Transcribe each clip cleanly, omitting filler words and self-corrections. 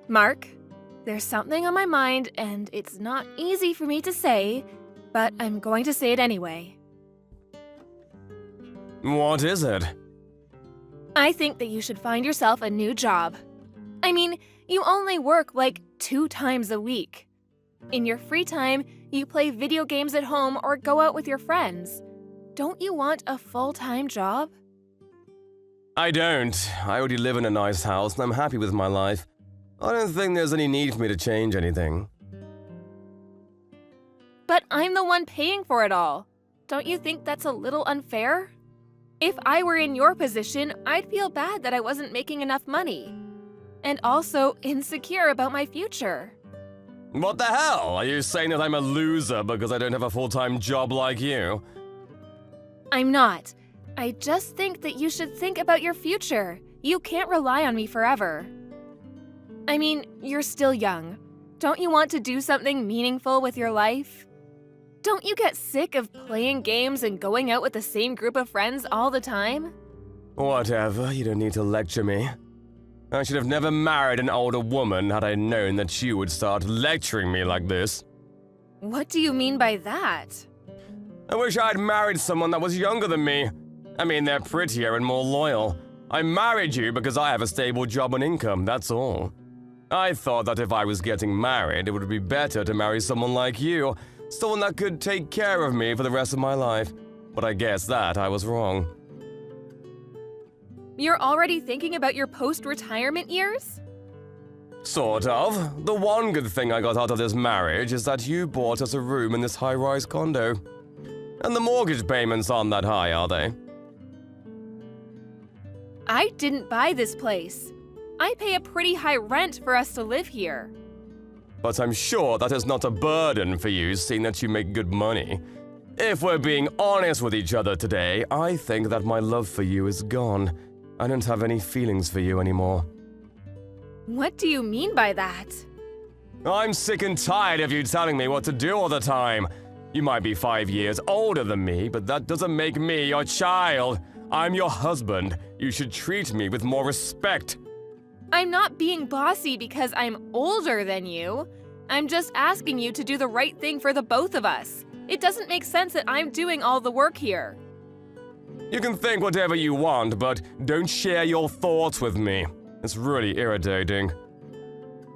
Mark, there's something on my mind and it's not easy for me to say, but I'm going to say it anyway. What is it? I think that you should find yourself a new job. I mean, you only work like 2 times a week. In your free time, you play video games at home or go out with your friends. Don't you want a full-time job? I don't. I already live in a nice house and I'm happy with my life. I don't think there's any need for me to change anything. But I'm the one paying for it all. Don't you think that's a little unfair? If I were in your position, I'd feel bad that I wasn't making enough money. And also insecure about my future. What the hell? Are you saying that I'm a loser because I don't have a full-time job like you? I'm not. I just think that you should think about your future. You can't rely on me forever. I mean, you're still young. Don't you want to do something meaningful with your life? Don't you get sick of playing games and going out with the same group of friends all the time? Whatever, you don't need to lecture me. I should have never married an older woman had I known that you would start lecturing me like this. What do you mean by that? I wish I'd married someone that was younger than me. I mean, they're prettier and more loyal. I married you because I have a stable job and income, that's all. I thought that if I was getting married, it would be better to marry someone like you, someone that could take care of me for the rest of my life. But I guess that I was wrong. You're already thinking about your post-retirement years? Sort of. The one good thing I got out of this marriage is that you bought us a room in this high-rise condo. And the mortgage payments aren't that high, are they? I didn't buy this place. I pay a pretty high rent for us to live here. But I'm sure that is not a burden for you, seeing that you make good money. If we're being honest with each other today, I think that my love for you is gone. I don't have any feelings for you anymore. What do you mean by that? I'm sick and tired of you telling me what to do all the time. You might be 5 years older than me, but that doesn't make me your child. I'm your husband. You should treat me with more respect. I'm not being bossy because I'm older than you. I'm just asking you to do the right thing for the both of us. It doesn't make sense that I'm doing all the work here. You can think whatever you want, but don't share your thoughts with me. It's really irritating.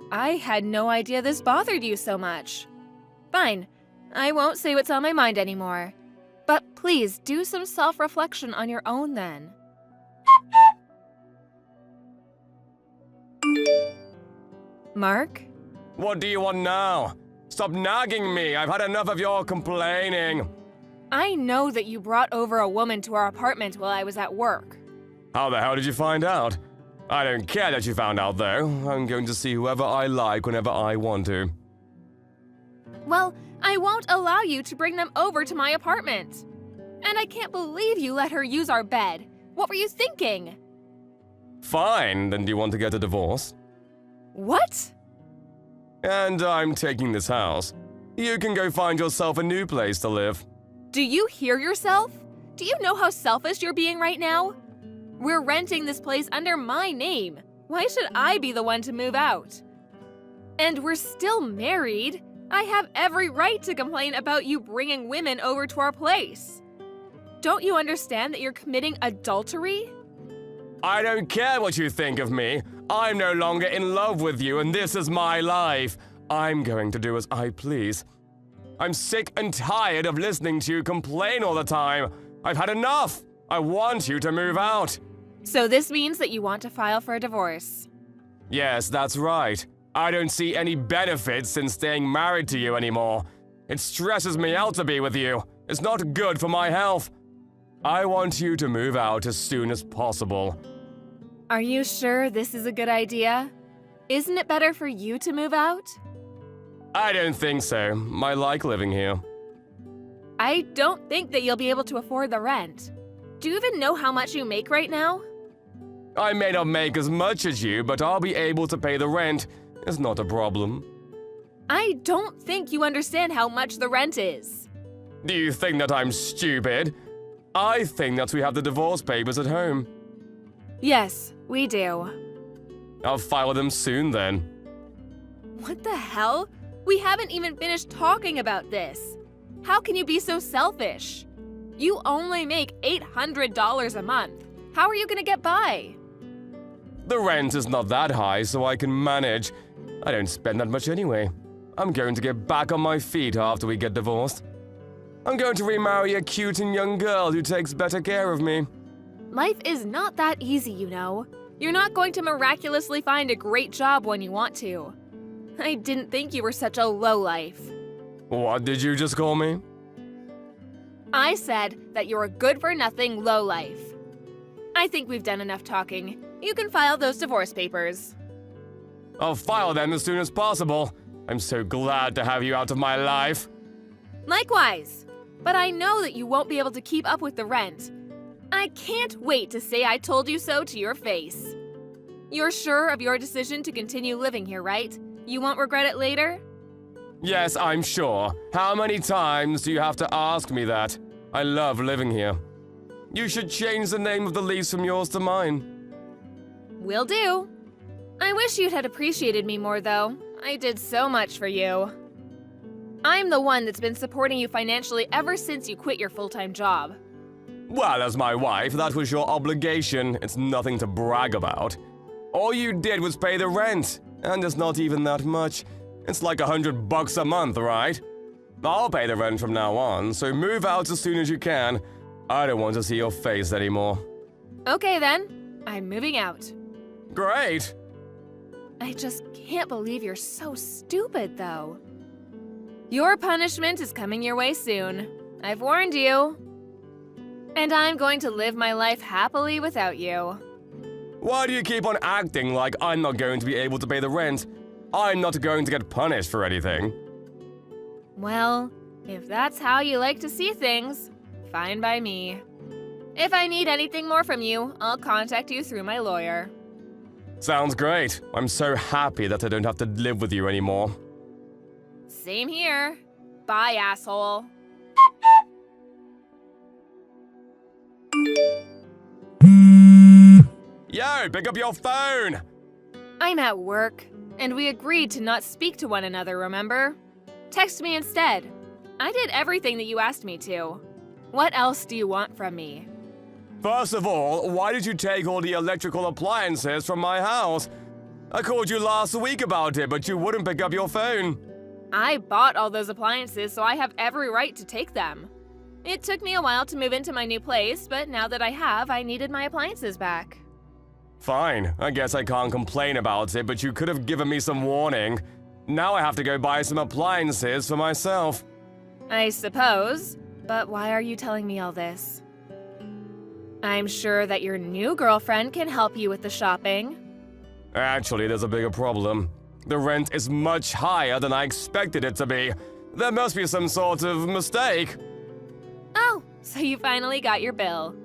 I had no idea this bothered you so much. Fine, I won't say what's on my mind anymore. But please do some self-reflection on your own then. Mark? What do you want now? Stop nagging me. I've had enough of your complaining. I know that you brought over a woman to our apartment while I was at work. How the hell did you find out? I don't care that you found out, though. I'm going to see whoever I like whenever I want to. Well, I won't allow you to bring them over to my apartment. And I can't believe you let her use our bed. What were you thinking? Fine, then do you want to get a divorce? What? And I'm taking this house. You can go find yourself a new place to live. Do you hear yourself? Do you know how selfish you're being right now? We're renting this place under my name. Why should I be the one to move out? And we're still married. I have every right to complain about you bringing women over to our place. Don't you understand that you're committing adultery? I don't care what you think of me. I'm no longer in love with you, and this is my life. I'm going to do as I please. I'm sick and tired of listening to you complain all the time. I've had enough. I want you to move out. So this means that you want to file for a divorce. Yes, that's right. I don't see any benefits in staying married to you anymore. It stresses me out to be with you. It's not good for my health. I want you to move out as soon as possible. Are you sure this is a good idea? Isn't it better for you to move out? I don't think so. I like living here. I don't think that you'll be able to afford the rent. Do you even know how much you make right now? I may not make as much as you, but I'll be able to pay the rent. It's not a problem. I don't think you understand how much the rent is. Do you think that I'm stupid? I think that we have the divorce papers at home. Yes, we do. I'll file them soon then. What the hell? We haven't even finished talking about this. How can you be so selfish? You only make $800 a month. How are you gonna get by? The rent is not that high, so I can manage. I don't spend that much anyway. I'm going to get back on my feet after we get divorced. I'm going to remarry a cute and young girl who takes better care of me. Life is not that easy, you know. You're not going to miraculously find a great job when you want to. I didn't think you were such a lowlife. What did you just call me? I said that you're a good-for-nothing lowlife. I think we've done enough talking. You can file those divorce papers. I'll file them as soon as possible. I'm so glad to have you out of my life. Likewise. But I know that you won't be able to keep up with the rent. I can't wait to say I told you so to your face. You're sure of your decision to continue living here, right? You won't regret it later? Yes, I'm sure. How many times do you have to ask me that? I love living here. You should change the name of the lease from yours to mine. Will do. I wish you'd had appreciated me more, though. I did so much for you. I'm the one that's been supporting you financially ever since you quit your full-time job. Well, as my wife, that was your obligation. It's nothing to brag about. All you did was pay the rent, and it's not even that much. It's like $100 a month, right? I'll pay the rent from now on, so move out as soon as you can. I don't want to see your face anymore. Okay then, I'm moving out. Great! I just can't believe you're so stupid, though. Your punishment is coming your way soon. I've warned you. And I'm going to live my life happily without you. Why do you keep on acting like I'm not going to be able to pay the rent? I'm not going to get punished for anything. Well, if that's how you like to see things, fine by me. If I need anything more from you, I'll contact you through my lawyer. Sounds great. I'm so happy that I don't have to live with you anymore. Same here. Bye, asshole. Yo, pick up your phone! I'm at work, and we agreed to not speak to one another, remember? Text me instead. I did everything that you asked me to. What else do you want from me? First of all, why did you take all the electrical appliances from my house? I called you last week about it, but you wouldn't pick up your phone. I bought all those appliances, so I have every right to take them. It took me a while to move into my new place, but now that I have, I needed my appliances back. Fine, I guess I can't complain about it, but you could have given me some warning. Now I have to go buy some appliances for myself. I suppose, but why are you telling me all this? I'm sure that your new girlfriend can help you with the shopping. Actually, there's a bigger problem. The rent is much higher than I expected it to be. There must be some sort of mistake. Oh, so you finally got your bill.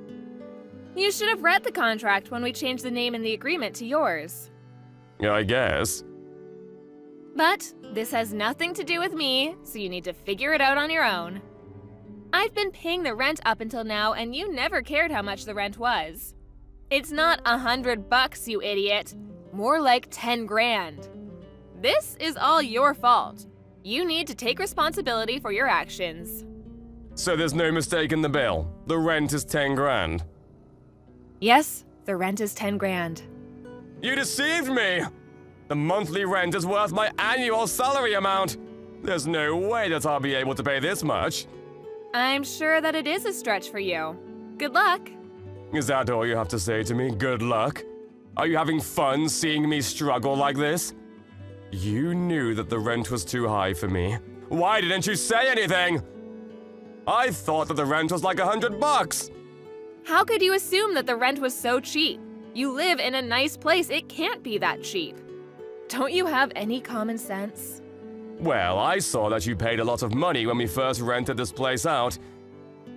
You should have read the contract when we changed the name in the agreement to yours. I guess. But this has nothing to do with me, so you need to figure it out on your own. I've been paying the rent up until now, and you never cared how much the rent was. It's not $100, you idiot. More like 10 grand. This is all your fault. You need to take responsibility for your actions. So there's no mistake in the bill. The rent is 10 grand. Yes, the rent is 10 grand. You deceived me! The monthly rent is worth my annual salary amount. There's no way that I'll be able to pay this much. I'm sure that it is a stretch for you. Good luck. Is that all you have to say to me? Good luck? Are you having fun seeing me struggle like this? You knew that the rent was too high for me. Why didn't you say anything? I thought that the rent was like $100. How could you assume that the rent was so cheap? You live in a nice place. It can't be that cheap. Don't you have any common sense? Well, I saw that you paid a lot of money when we first rented this place out.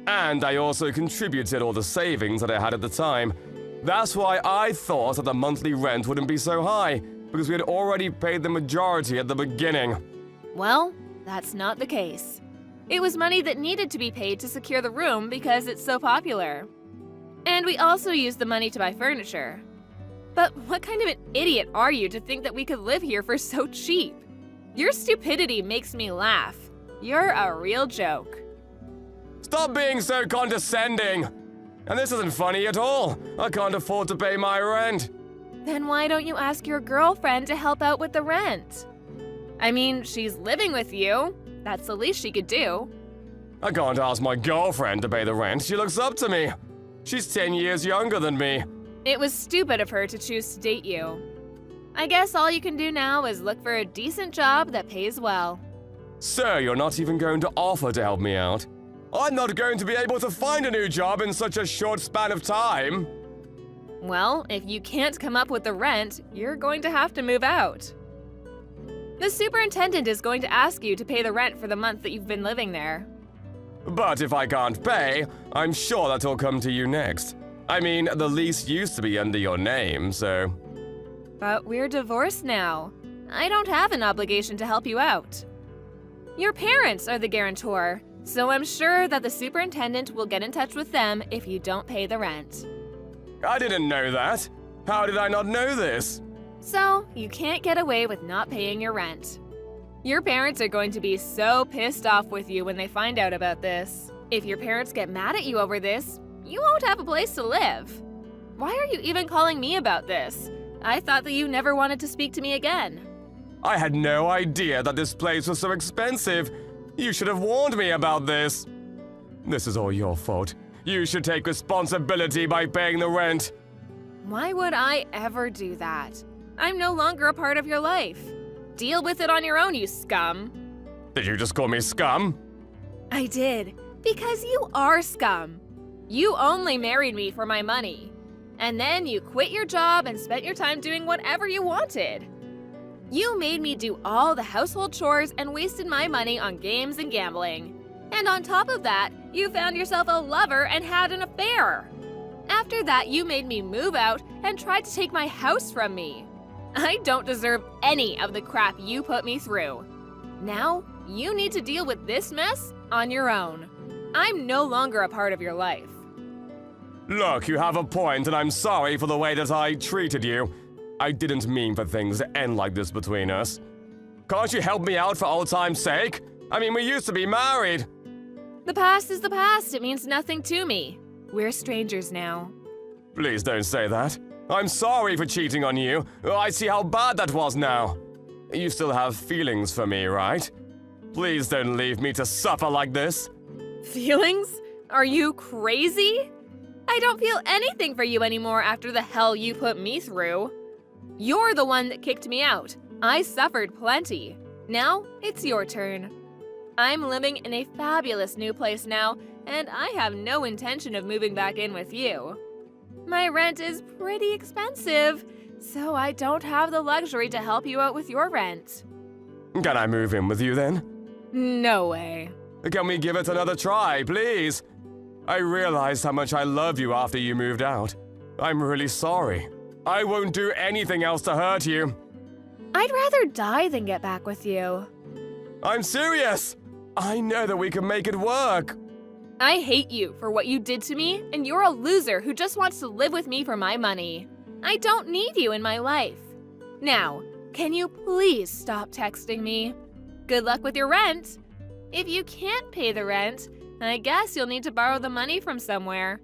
And I also contributed all the savings that I had at the time. That's why I thought that the monthly rent wouldn't be so high, because we had already paid the majority at the beginning. Well, that's not the case. It was money that needed to be paid to secure the room because it's so popular. And we also used the money to buy furniture. But what kind of an idiot are you to think that we could live here for so cheap? Your stupidity makes me laugh. You're a real joke. Stop being so condescending! And this isn't funny at all. I can't afford to pay my rent. Then why don't you ask your girlfriend to help out with the rent? I mean, she's living with you. That's the least she could do. I can't ask my girlfriend to pay the rent. She looks up to me. She's 10 years younger than me. It was stupid of her to choose to date you. I guess all you can do now is look for a decent job that pays well. So you're not even going to offer to help me out? I'm not going to be able to find a new job in such a short span of time. Well, if you can't come up with the rent, you're going to have to move out. The superintendent is going to ask you to pay the rent for the month that you've been living there. But if I can't pay, I'm sure that'll come to you next. I mean, the lease used to be under your name, so... But we're divorced now. I don't have an obligation to help you out. Your parents are the guarantor, so I'm sure that the superintendent will get in touch with them if you don't pay the rent. I didn't know that. How did I not know this? So, you can't get away with not paying your rent. Your parents are going to be so pissed off with you when they find out about this. If your parents get mad at you over this, you won't have a place to live. Why are you even calling me about this? I thought that you never wanted to speak to me again. I had no idea that this place was so expensive. You should have warned me about this. This is all your fault. You should take responsibility by paying the rent. Why would I ever do that? I'm no longer a part of your life. Deal with it on your own, you scum. Did you just call me scum? I did, because you are scum. You only married me for my money. And then you quit your job and spent your time doing whatever you wanted. You made me do all the household chores and wasted my money on games and gambling. And on top of that, you found yourself a lover and had an affair. After that, you made me move out and tried to take my house from me. I don't deserve any of the crap you put me through. Now, you need to deal with this mess on your own. I'm no longer a part of your life. Look, you have a point, and I'm sorry for the way that I treated you. I didn't mean for things to end like this between us. Can't you help me out for old time's sake? I mean, we used to be married. The past is the past. It means nothing to me. We're strangers now. Please don't say that. I'm sorry for cheating on you. I see how bad that was now. You still have feelings for me, right? Please don't leave me to suffer like this. Feelings? Are you crazy? I don't feel anything for you anymore after the hell you put me through. You're the one that kicked me out. I suffered plenty. Now, it's your turn. I'm living in a fabulous new place now, and I have no intention of moving back in with you. My rent is pretty expensive, so I don't have the luxury to help you out with your rent. Can I move in with you then? No way. Can we give it another try, please? I realized how much I love you after you moved out. I'm really sorry. I won't do anything else to hurt you. I'd rather die than get back with you. I'm serious! I know that we can make it work. I hate you for what you did to me, and you're a loser who just wants to live with me for my money. I don't need you in my life. Now, can you please stop texting me? Good luck with your rent. If you can't pay the rent, I guess you'll need to borrow the money from somewhere.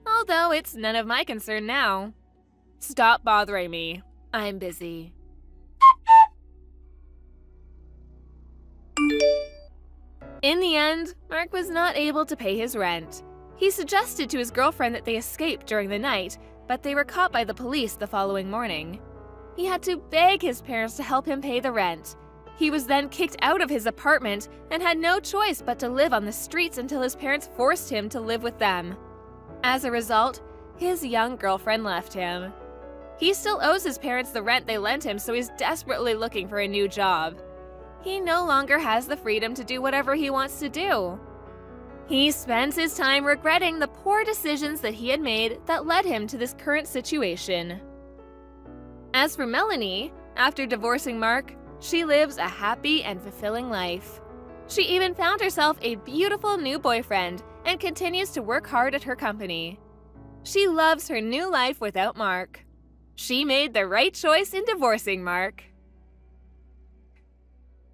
Although it's none of my concern now. Stop bothering me. I'm busy. In the end, Mark was not able to pay his rent. He suggested to his girlfriend that they escape during the night, but they were caught by the police the following morning. He had to beg his parents to help him pay the rent. He was then kicked out of his apartment and had no choice but to live on the streets until his parents forced him to live with them. As a result, his young girlfriend left him. He still owes his parents the rent they lent him, so he's desperately looking for a new job. He no longer has the freedom to do whatever he wants to do. He spends his time regretting the poor decisions that he had made that led him to this current situation. As for Melanie, after divorcing Mark, she lives a happy and fulfilling life. She even found herself a beautiful new boyfriend and continues to work hard at her company. She loves her new life without Mark. She made the right choice in divorcing Mark.